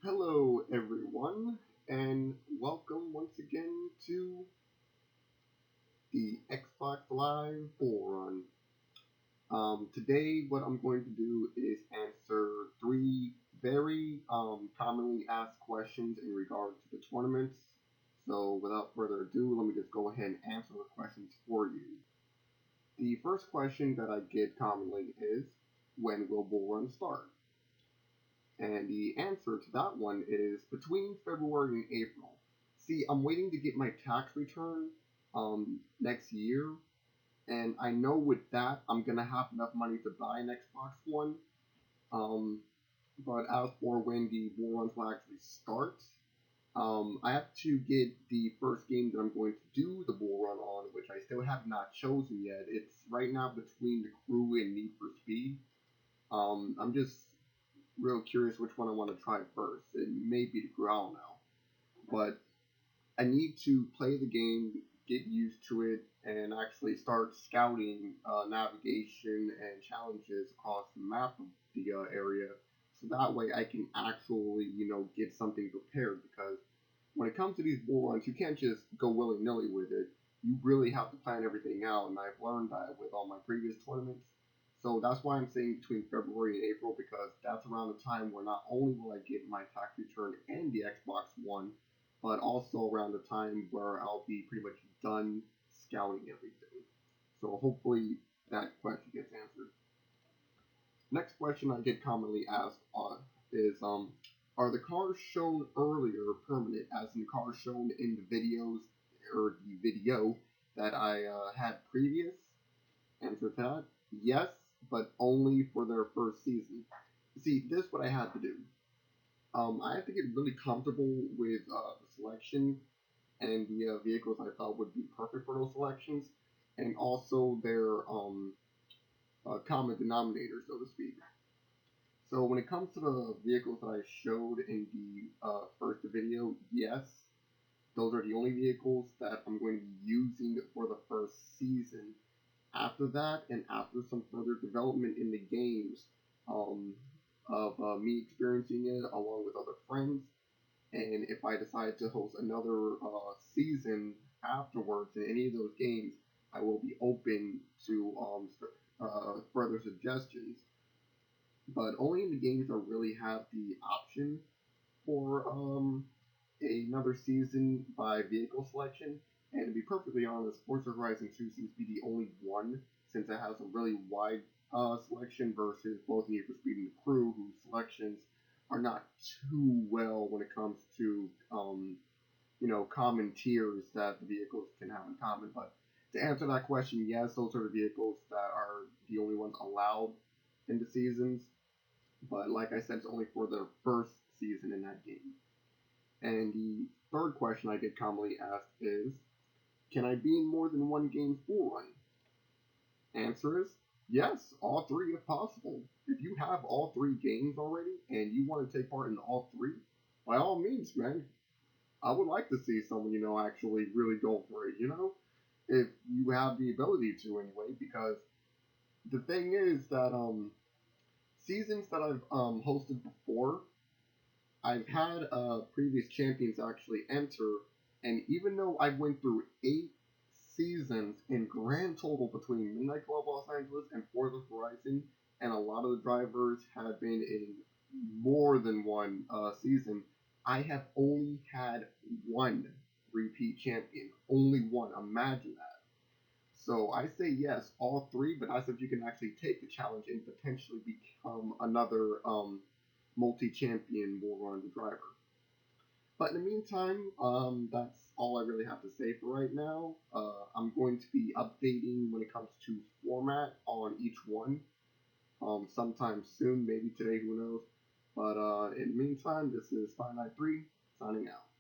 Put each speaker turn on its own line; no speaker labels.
Hello, everyone, and welcome once again to the Xbox Live Bullrun. Today, what I'm going to do is answer three very commonly asked questions in regard to the tournaments. So, without further ado, let me just go ahead and answer the questions for you. The first question that I get commonly is, when will Bullrun start? And the answer to that one is between February and April. See, I'm waiting to get my tax return next year, and I know with that I'm gonna have enough money to buy an Xbox One. Um, but as for when the war runs will actually start, I have to get the first game that I'm going to do the bull run on, which I still have not chosen yet. It's right now between the Crew and Need for Speed. I'm just real curious which one I want to try first. It may be the Crew, I don't know. But I need to play the game, get used to it, and actually start scouting navigation and challenges across the map of the area. So that way I can actually, get something prepared. Because when it comes to these bull runs, you can't just go willy nilly with it. You really have to plan everything out, and I've learned that with all my previous tournaments. So that's why I'm saying between February and April, because that's around the time where not only will I get my tax return and the Xbox One, but also around the time where I'll be pretty much done scouting everything. So hopefully that question gets answered. Next question I get commonly asked is are the cars shown earlier permanent, as in cars shown in the videos or the video that I had previous? Answer to that: yes, but only for their first season. See, this is what I had to do. I had to get really comfortable with the selection and the vehicles I thought would be perfect for those selections, and also their common denominator, so to speak. So when it comes to the vehicles that I showed in the first video, yes, those are the only vehicles that I'm going to be using for the first season. After that, and after some further development in the games, um, of me experiencing it along with other friends, and if I decide to host another season afterwards in any of those games, I will be open to further suggestions. But only in the games that really have the option for another season by vehicle selection. And to be perfectly honest, Forza Horizon 2 seems to be the only one, since it has a really wide selection versus both Need for Speed and the Crew, whose selections are not too well when it comes to common tiers that the vehicles can have in common. But to answer that question, yes, those are the vehicles that are the only ones allowed in the seasons. But like I said, it's only for the first season in that game. And the third question I get commonly asked is, can I be in more than one game's bull run? Answer is yes, all three if possible. If you have all three games already and you want to take part in all three, by all means, man, I would like to see someone, actually really go for it, if you have the ability to anyway, because the thing is that seasons that I've hosted before, I've had previous champions actually enter, and even though I went through 8 seasons in grand total between Midnight Club Los Angeles and Forza Horizon, and a lot of the drivers have been in more than one season, I have only had one repeat champion. Only one. Imagine that. So I say yes, all three, but as if you can actually take the challenge and potentially become another multi-champion bull run driver. But in the meantime, that's all I really have to say for right now. I'm going to be updating when it comes to format on each one sometime soon, maybe today, who knows. But in the meantime, this is 593 signing out.